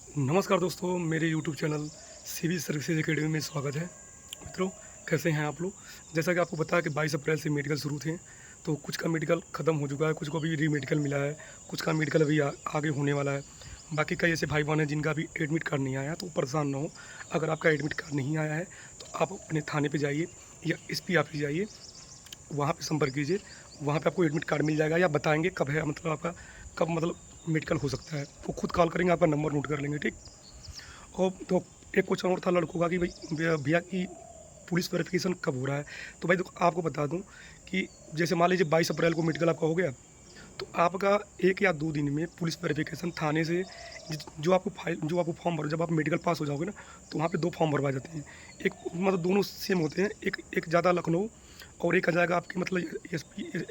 नमस्कार दोस्तों, मेरे YouTube channel civil services academy में स्वागत है। मित्रों, कैसे हैं आप लोग। जैसा कि आपको पता है कि 22 अप्रैल से मेडिकल शुरू थे, तो कुछ का मेडिकल ख़त्म हो चुका है, कुछ को अभी री मेडिकल मिला है, कुछ का मेडिकल अभी आगे होने वाला है। बाकी कई ऐसे भाई बहन हैं जिनका अभी एडमिट कार्ड नहीं आया, तो परेशान ना हो। अगर आपका एडमिट कार्ड नहीं आया है तो आप अपने थाने पर जाइए या SP ऑफिस जाइए, वहाँ पर संपर्क कीजिए। वहाँ पर आपको एडमिट कार्ड मिल जाएगा, या बताएँगे कब है, मतलब आपका कब मतलब मेडिकल हो सकता है। वो खुद कॉल करेंगे, आपका नंबर नोट कर लेंगे, ठीक। और तो एक क्वेश्चन और था लड़कों का कि भाई भैया की पुलिस वेरिफिकेशन कब हो रहा है। तो भाई देखो, आपको बता दूं कि जैसे मान लीजिए 22 अप्रैल को मेडिकल आपका हो गया, तो आपका 1 या 2 दिन में पुलिस वेरिफिकेशन थाने से जो आपको फॉर्म भरो, जब आप मेडिकल पास हो जाओगे ना, तो वहाँ पे 2 फॉर्म भरवाए जाते हैं। एक मतलब दोनों सेम होते हैं, एक ज़्यादा लखनऊ और एक आ जाएगा आपकी मतलब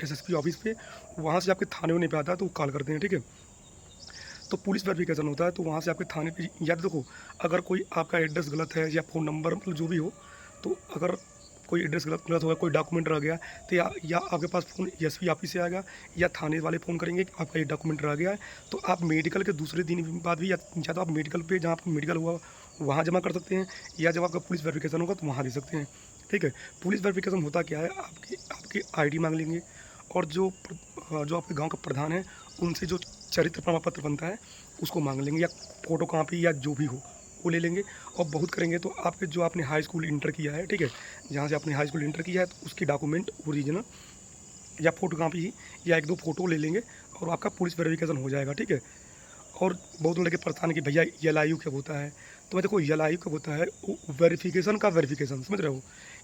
SSP ऑफिस पे। वहाँ से आपके थाने होने पे आता है, तो वो कॉल करते हैं, ठीक है। तो पुलिस वेरिफिकेशन होता है, तो वहाँ से आपके थाने पे या देखो, अगर कोई आपका एड्रेस गलत है या फ़ोन नंबर मतलब जो भी हो, तो अगर कोई एड्रेस गलत होगा, कोई डॉक्यूमेंट रह गया, तो या आपके पास फ़ोन SP ऑफिस से आएगा, या थाने वाले फ़ोन करेंगे कि आपका ये डॉक्यूमेंट रह गया है। तो आप मेडिकल के दूसरे दिन बाद भी या तो आप मेडिकल पे जहाँ आपका मेडिकल हुआ वहाँ जमा कर सकते हैं, या जब आपका पुलिस वेरिफिकेशन होगा तो वहाँ दे सकते हैं, ठीक है। पुलिस वेरिफिकेशन होता क्या है, आपकी ID मांग लेंगे, और जो आपके गाँव का प्रधान है उनसे जो चरित्र प्रमाण पत्र बनता है उसको मांग लेंगे, या फ़ोटो कॉपी या जो भी हो वो ले लेंगे। और बहुत करेंगे तो आपके जो आपने हाई स्कूल इंटर किया है, ठीक है, जहाँ से आपने हाई स्कूल इंटर किया है, तो उसकी डॉक्यूमेंट ओरिजिनल या फ़ोटो कॉपी या 1-2 फ़ोटो ले लेंगे, और आपका पुलिस वेरिफिकेशन हो जाएगा, ठीक है। और बहुत लड़के परेशान है कि भैया LIU कब होता है। तो मैं देखो, LIU कब होता है, वेरिफिकेशन का वेरिफिकेशन, समझ रहे हो,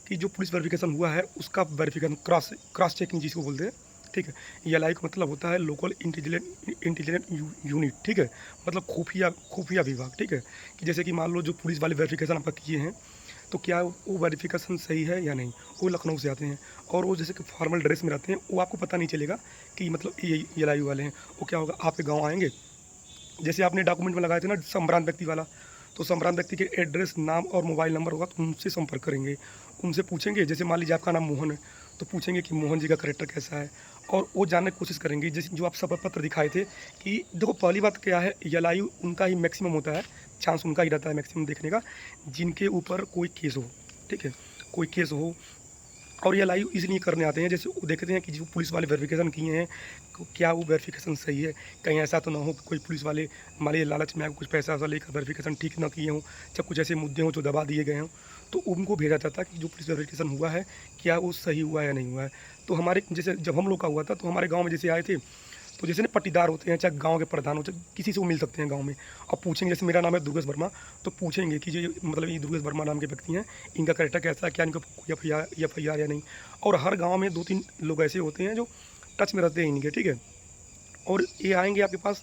कि जो पुलिस वेरिफिकेशन हुआ है उसका वेरिफिकेशन, क्रॉस चेकिंग जिसको बोलते हैं, ठीक है। LIU का मतलब होता है लोकल इंटेलिजेंट यूनिट, ठीक है, मतलब खुफिया विभाग, ठीक है। कि जैसे कि मान लो जो पुलिस वाले वेरिफिकेशन आपका किए हैं, तो क्या वो वेरिफिकेशन सही है या नहीं। वो लखनऊ से आते हैं, और वो जैसे कि फॉर्मल ड्रेस में रहते हैं, वो आपको पता नहीं चलेगा कि मतलब ये LIU वाले हैं। वो क्या होगा, आपके गाँव आएंगे, जैसे आपने डॉक्यूमेंट में लगाए थे ना संभ्रांत व्यक्ति वाला, तो संभ्रांत व्यक्ति के एड्रेस, नाम और मोबाइल नंबर होगा, तो उनसे संपर्क करेंगे। उनसे पूछेंगे, जैसे मान लीजिए आपका नाम मोहन है, तो पूछेंगे कि मोहन जी का कैरेक्टर कैसा है, और वो जानने की कोशिश करेंगे। जैसे जो आप शपथ पत्र दिखाए थे, कि देखो पहली बात क्या है, LIU उनका ही मैक्सिमम होता है, चांस उनका ही रहता है मैक्सिमम देखने का, जिनके ऊपर कोई केस हो, ठीक है, कोई केस हो। और ये लाइव इसलिए करने आते हैं, जैसे वो देखते हैं कि जो पुलिस वाले वेरिफिकेशन किए हैं, क्या वो वेरिफिकेशन सही है। कहीं ऐसा तो ना हो कि कोई पुलिस वाले मान लीजिए लालच में आके कुछ पैसा वैसा लेकर वेरिफिकेशन ठीक ना किए हों, जब कुछ ऐसे मुद्दे हों जो दबा दिए गए हों, तो उनको भेजा जाता है कि जो पुलिस वेरिफिकेशन हुआ है, क्या वो सही हुआ है या नहीं हुआ है। तो हमारे जैसे जब हम लोग का हुआ था, तो हमारे गाँव में जैसे आए थे, तो जैसे ना पट्टीदार होते हैं, चाहे गांव के प्रधान होते हैं, किसी से वो मिल सकते हैं गांव में। अब पूछेंगे, जैसे मेरा नाम है दुर्गेश वर्मा, तो पूछेंगे कि ये मतलब ये दुर्गेश वर्मा नाम के व्यक्ति हैं, इनका कैरेक्टर कैसा है, क्या इनका कोई FIR या नहीं। और हर गांव में 2-3 लोग ऐसे होते हैं जो टच में रहते हैं इनके, ठीक है। और ये आएंगे आपके पास,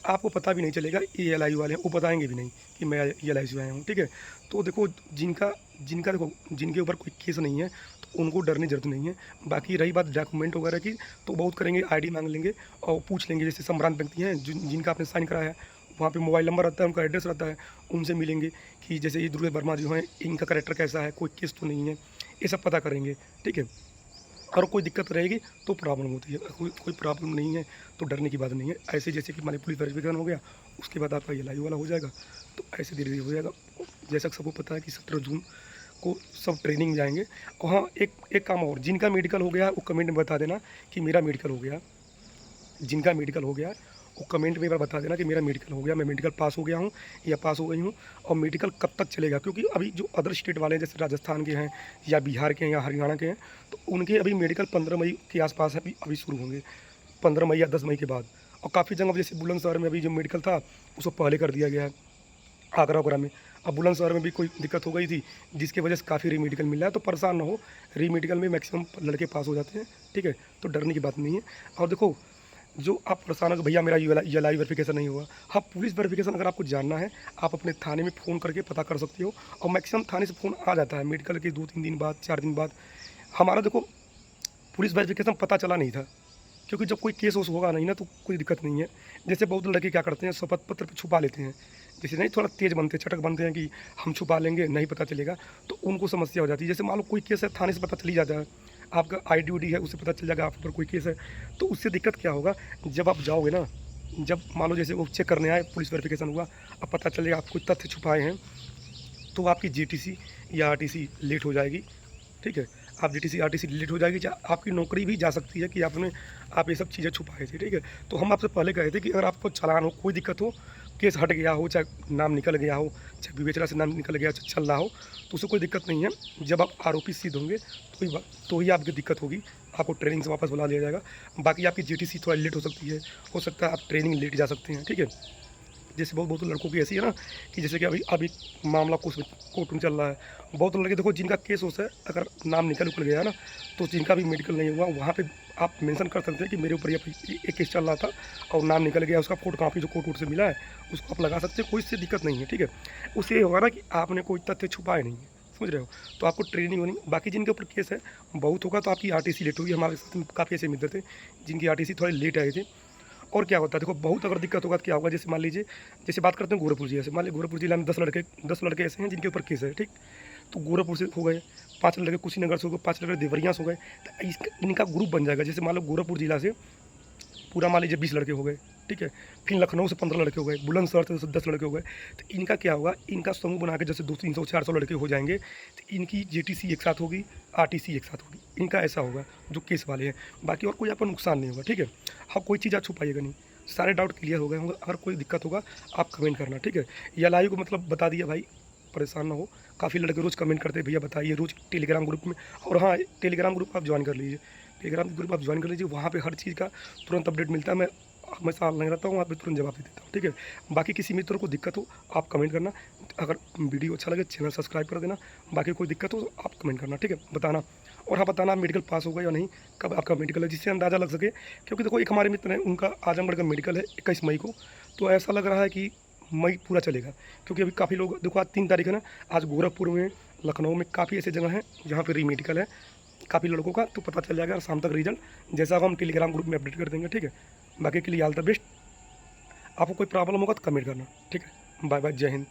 आपको पता भी नहीं चलेगा ये LIU वाले हैं, वो बताएंगे भी नहीं कि मैं LIU से आया हूँ, ठीक है। तो देखो, जिनका जिनका देखो जिनके ऊपर कोई केस नहीं है, तो उनको डरने की जरूरत नहीं है। बाकी रही बात डॉक्यूमेंट वगैरह की, तो बहुत करेंगे, ID मांग लेंगे और पूछ लेंगे। जैसे संभ्रांत व्यक्ति हैं जिनका आपने साइन कराया है, वहाँ पे मोबाइल नंबर रहता है, उनका एड्रेस रहता है, उनसे मिलेंगे कि जैसे ये दुर्गेश वर्मा जो हैं, इनका कैरेक्टर कैसा है, कोई केस तो नहीं है, ये सब पता करेंगे, ठीक है। और कोई दिक्कत रहेगी तो प्रॉब्लम होती है, कोई प्रॉब्लम नहीं है तो डरने की बात नहीं है। ऐसे जैसे कि मान पुलिस वेरिफिकेशन हो गया, उसके बाद आपका LIU वाला हो जाएगा, तो ऐसे धीरे धीरे हो जाएगा। जैसा कि सबको पता है कि 17 जून को सब ट्रेनिंग जाएंगे। और हाँ, एक काम और, जिनका मेडिकल हो गया वो कमेंट में बता देना कि मेरा मेडिकल हो गया। जिनका मेडिकल हो गया वो कमेंट में एक बार बता देना कि मेरा मेडिकल हो गया, मैं मेडिकल पास हो गया हूँ या पास हो गई हूँ। और मेडिकल कब तक चलेगा, क्योंकि अभी जो अदर स्टेट वाले हैं, जैसे राजस्थान के हैं या बिहार के हैं या हरियाणा के हैं, तो उनके अभी मेडिकल 15 मई के आसपास अभी शुरू होंगे, 15 मई या 10 मई के बाद। और काफ़ी जगह जैसे बुलंदशहर में अभी जो मेडिकल था उसको पहले कर दिया गया है, आगरा वगैरह में। अब बुलंदशहर में भी कोई दिक्कत हो गई थी, जिसकी वजह से काफ़ी रीमेडिकल मिल रहा है। तो परेशान ना हो, रीमेडिकल में मैक्सिमम लड़के पास हो जाते हैं, ठीक है, तो डरने की बात नहीं है। और देखो, जो आप परेशान हो कि भैया मेरा LIU वेरिफिकेशन नहीं हुआ, हाँ, पुलिस वेरिफिकेशन अगर आपको जानना है, आप अपने थाने में फ़ोन करके पता कर सकते हो, और मैक्सिमम थाने से फ़ोन आ जाता है मेडिकल के 2-3 दिन बाद, 4 दिन बाद। हमारा देखो पुलिस वेरिफिकेशन पता चला नहीं था, क्योंकि जब कोई केस वोस होगा नहीं ना, तो कोई दिक्कत नहीं है। जैसे बहुत लड़के क्या करते हैं, शपथ पत्र पे छुपा लेते हैं, जैसे नहीं थोड़ा तेज़ बनते हैं, चटक बनते हैं कि हम छुपा लेंगे, नहीं पता चलेगा, तो उनको समस्या हो जाती है। जैसे मान लो कोई केस है, थाने से पता चल ही जाता है, आपका ID है, उससे पता चल जाएगा आप पर कोई केस है। तो उससे दिक्कत क्या होगा, जब आप जाओगे ना, जब मान लो जैसे वो चेक करने आए, पुलिस वेरिफिकेशन हुआ, अब पता चलेगा आप कोई तथ्य छुपाए हैं, तो आपकी जीटीसी या आरटीसी लेट हो जाएगी। ठीक है, आप जीटीसी आरटीसी लेट हो जाएगी, आपकी नौकरी भी जा सकती है कि आप ये सब चीज़ें छुपाए थे। ठीक है, तो हम आपसे पहले कहे थे कि अगर आपको चालान हो, कोई दिक्कत हो, केस हट गया हो, चाहे नाम निकल गया हो, चाहे विवेचना से नाम निकल गया, चल रहा हो, तो उससे कोई दिक्कत नहीं है। जब आप आरोपी सिद्ध होंगे तो ही आपकी दिक्कत होगी, आपको ट्रेनिंग से वापस बुला लिया जाएगा। बाकी आपकी जीटीसी थोड़ा लेट हो सकती है, हो सकता है आप ट्रेनिंग लेट जा सकते हैं। ठीक है, जैसे बहुत बहुत लड़कों की ऐसी है ना कि जैसे कि अभी मामला कोर्ट में चल रहा है। बहुत लड़के देखो जिनका केस होता है, अगर नाम निकल गया है ना, तो जिनका भी मेडिकल नहीं हुआ, वहाँ पे आप मेंशन कर सकते हैं कि मेरे ऊपर ये केस चल रहा था और नाम निकल गया, उसका फोटो कापी जो कोर्ट से मिला है उसको आप लगा सकते हैं, कोई इससे दिक्कत नहीं है। ठीक है, उससे ये होगा ना कि आपने कोई तथ्य छुपाए नहीं है, समझ रहे हो, तो आपको ट्रेनिंग होनी। बाकी जिनके ऊपर केस है बहुत होगा तो आपकी आरटीसी लेट होगी। हमारे साथ में काफ़ी ऐसे मित्र थे जिनकी आरटीसी थोड़े लेट आए थे। और क्या होता है देखो, बहुत अगर दिक्कत होगा तो क्या होगा, जैसे मान लीजिए, जैसे बात करते हैं गोरखपुर जिले से, मान लीजिए गोरखपुर जिला में 10 लड़के ऐसे हैं जिनके ऊपर केस है। ठीक, तो गोरखपुर से हो गए 5 लड़के, कुशीनगर से हो गए 5 लड़के, देवरिया से हो गए, तो इनका ग्रुप बन जाएगा। जैसे मान लो गोरखपुर जिला से पूरा मान लीजिए 20 लड़के हो गए। ठीक है, फिर लखनऊ से 15 लड़के हो गए, बुलंदशहर से 10 लड़के हो गए। तो इनका क्या होगा, इनका समूह बना के जैसे 200-300-400 लड़के हो जाएंगे, तो इनकी जीटीसी एक साथ होगी, आरटीसी एक साथ होगी। इनका ऐसा होगा जो केस वाले हैं। बाकी और कोई आपको नुकसान नहीं होगा। ठीक है, हाँ, कोई चीज़ आप छुपाइएगा नहीं, सारे डाउट क्लियर हो गए होंगे। अगर कोई दिक्कत होगा आप कमेंट करना। ठीक है, ये लाइव को मतलब बता दिया भाई, परेशान ना हो। काफ़ी लड़के रोज़ कमेंट करते हैं, भैया बताइए, रोज़ टेलीग्राम ग्रुप में। और हाँ, टेलीग्राम ग्रुप आप ज्वाइन कर लीजिए, टेलीग्राम ग्रुप आप ज्वाइन कर लीजिए, वहाँ पे हर चीज़ का तुरंत अपडेट मिलता है। मैं हमेशा ऑनलाइन रहता हूँ, वहाँ पे तुरंत जवाब दे देता हूँ। ठीक है, बाकी किसी मित्र को दिक्कत हो आप कमेंट करना। अगर वीडियो अच्छा लगे चैनल सब्सक्राइब कर देना। बाकी कोई दिक्कत हो तो आप कमेंट करना। ठीक है, बताना। और हाँ, बताना मेडिकल पास होगा या नहीं, कब आपका मेडिकल है, जिससे अंदाज़ा लग सके। क्योंकि देखो एक हमारे मित्र हैं, उनका आजमगढ़ का मेडिकल है 21 मई को, तो ऐसा लग रहा है कि मई पूरा चलेगा। क्योंकि अभी काफ़ी लोग, देखो आज 3 तारीख है ना, आज गोरखपुर में, लखनऊ में काफ़ी ऐसे जगह हैं जहाँ पे री मेडिकल है काफ़ी लड़कों का। तो पता चल जाएगा शाम तक रिजल्ट, जैसा हम टेलीग्राम ग्रुप में अपडेट कर देंगे। ठीक है, बाकी के लिए ऑल द बेस्ट। आपको कोई प्रॉब्लम होगा तो कमेंट करना। ठीक है, बाय बाय, जय हिंद।